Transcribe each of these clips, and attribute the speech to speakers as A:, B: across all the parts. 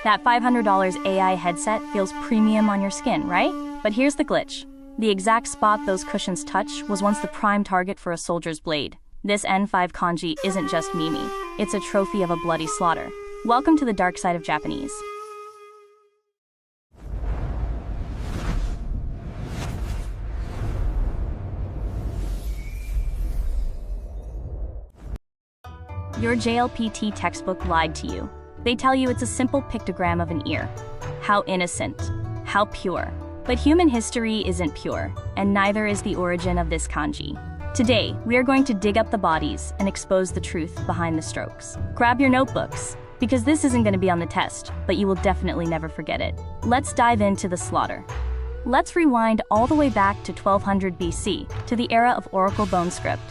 A: That $500 AI headset feels premium on your skin, right? But here's the glitch. The exact spot those cushions touch was once the prime target for a soldier's blade. This N5 kanji isn't just mimi, it's a trophy of a bloody slaughter. Welcome to the dark side of Japanese. Your JLPT textbook lied to you. They tell you it's a simple pictogram of an ear. How innocent, how pure. But human history isn't pure, and neither is the origin of this kanji. Today, we are going to dig up the bodies and expose the truth behind the strokes. Grab your notebooks, because this isn't going to be on the test, but you will definitely never forget it. Let's dive into the slaughter. Let's rewind all the way back to 1200 BC, to the era of oracle bone script.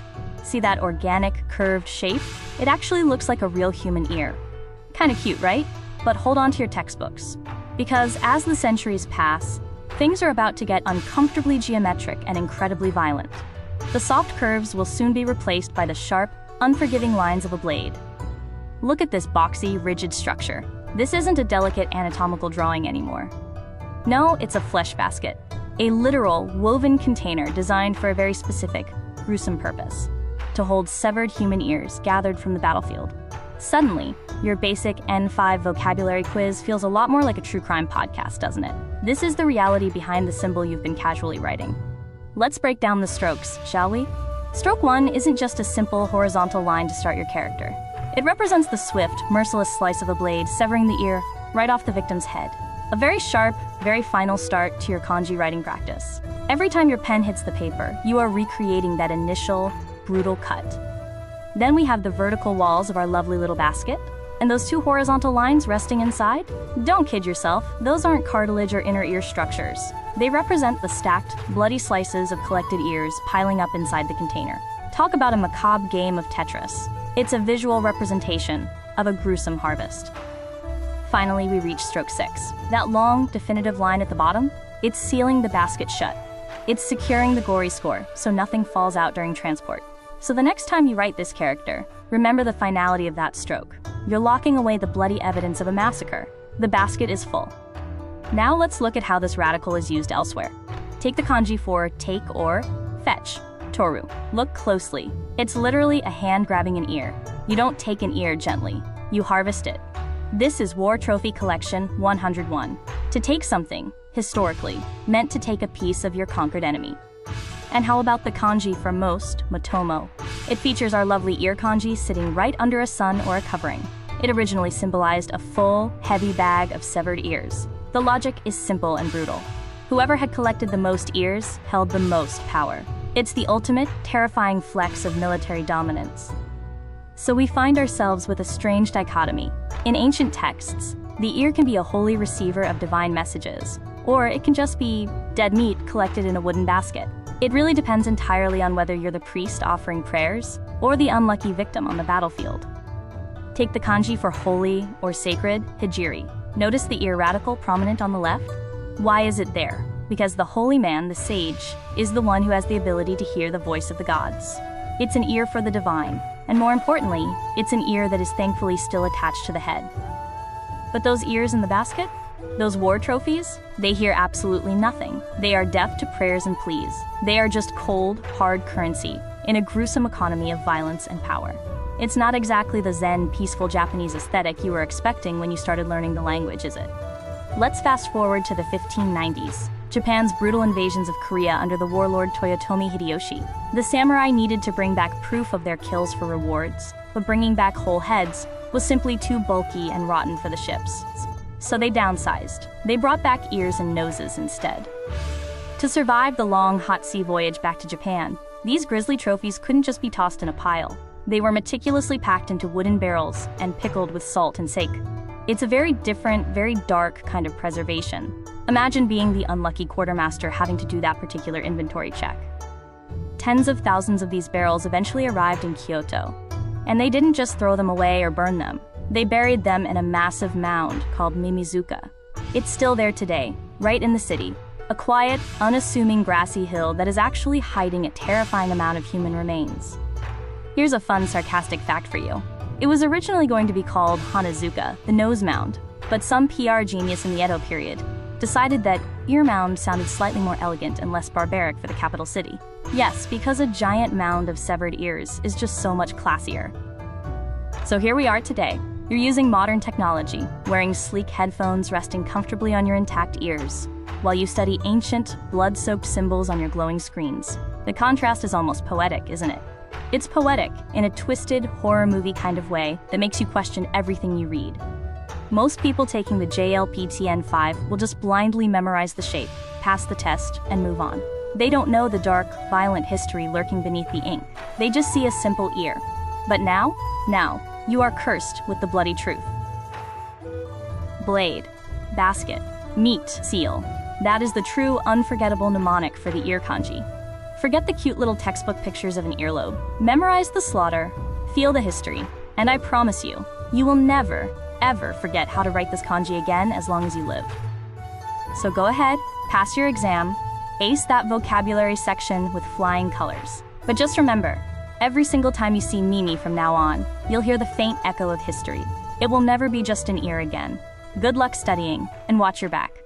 A: See that organic, curved shape? It actually looks like a real human ear. Kinda cute, right? But hold on to your textbooks. Because as the centuries pass, things are about to get uncomfortably geometric and incredibly violent. The soft curves will soon be replaced by the sharp, unforgiving lines of a blade. Look at this boxy, rigid structure. This isn't a delicate anatomical drawing anymore. No, it's a flesh basket. A literal, woven container designed for a very specific, gruesome purpose. To hold severed human ears gathered from the battlefield. Suddenly, your basic N5 vocabulary quiz feels a lot more like a true crime podcast, doesn't it? This is the reality behind the symbol you've been casually writing. Let's break down the strokes, shall we? Stroke 1 isn't just a simple horizontal line to start your character. It represents the swift, merciless slice of a blade severing the ear right off the victim's head. A very sharp, very final start to your kanji writing practice. Every time your pen hits the paper, you are recreating that initial, brutal cut. Then we have the vertical walls of our lovely little basket, and those two horizontal lines resting inside. Don't kid yourself, those aren't cartilage or inner ear structures. They represent the stacked, bloody slices of collected ears piling up inside the container. Talk about a macabre game of Tetris. It's a visual representation of a gruesome harvest. Finally, we reach stroke 6. That long, definitive line at the bottom, it's sealing the basket shut. It's securing the gory score, so nothing falls out during transport. So the next time you write this character, remember the finality of that stroke. You're locking away the bloody evidence of a massacre. The basket is full. Now let's look at how this radical is used elsewhere. Take the kanji for take or fetch, toru. Look closely. It's literally a hand grabbing an ear. You don't take an ear gently. You harvest it. This is War Trophy Collection 101. To take something, historically, meant to take a piece of your conquered enemy. And how about the kanji for most, motomo? It features our lovely ear kanji sitting right under a sun or a covering. It originally symbolized a full, heavy bag of severed ears. The logic is simple and brutal. Whoever had collected the most ears held the most power. It's the ultimate, terrifying flex of military dominance. So we find ourselves with a strange dichotomy. In ancient texts, the ear can be a holy receiver of divine messages, or it can just be dead meat collected in a wooden basket. It really depends entirely on whether you're the priest offering prayers or the unlucky victim on the battlefield. Take the kanji for holy or sacred, hijiri. Notice the ear radical prominent on the left? Why is it there? Because the holy man, the sage, is the one who has the ability to hear the voice of the gods. It's an ear for the divine, and more importantly, it's an ear that is thankfully still attached to the head. But those ears in the basket? Those war trophies? They hear absolutely nothing. They are deaf to prayers and pleas. They are just cold, hard currency in a gruesome economy of violence and power. It's not exactly the zen, peaceful Japanese aesthetic you were expecting when you started learning the language, is it? Let's fast forward to the 1590s. Japan's brutal invasions of Korea under the warlord Toyotomi Hideyoshi. The samurai needed to bring back proof of their kills for rewards, but bringing back whole heads was simply too bulky and rotten for the ships. So they downsized. They brought back ears and noses instead. To survive the long, hot sea voyage back to Japan, these grisly trophies couldn't just be tossed in a pile. They were meticulously packed into wooden barrels and pickled with salt and sake. It's a very different, very dark kind of preservation. Imagine being the unlucky quartermaster having to do that particular inventory check. Tens of thousands of these barrels eventually arrived in Kyoto, and they didn't just throw them away or burn them. They buried them in a massive mound called mimi-zuka. It's still there today, right in the city. A quiet, unassuming grassy hill that is actually hiding a terrifying amount of human remains. Here's a fun, sarcastic fact for you. It was originally going to be called Hana-zuka, the nose mound, But some PR genius in the Edo period decided that ear mound sounded slightly more elegant and less barbaric for the capital city. Yes, because a giant mound of severed ears is just so much classier. So here we are today. You're using modern technology, wearing sleek headphones resting comfortably on your intact ears, while you study ancient, blood-soaked symbols on your glowing screens. The contrast is almost poetic, isn't it? It's poetic in a twisted, horror movie kind of way that makes you question everything you read. Most people taking the JLPT N5 will just blindly memorize the shape, pass the test, and move on. They don't know the dark, violent history lurking beneath the ink. They just see a simple ear. But now, you are cursed with the bloody truth. Blade, basket, meat, seal. That is the true, unforgettable mnemonic for the ear kanji. Forget the cute little textbook pictures of an earlobe. Memorize the slaughter, feel the history, and I promise you, you will never, ever forget how to write this kanji again as long as you live. So go ahead, pass your exam, ace that vocabulary section with flying colors. But just remember, every single time you see Mimi from now on, you'll hear the faint echo of history. It will never be just an ear again. Good luck studying, and watch your back.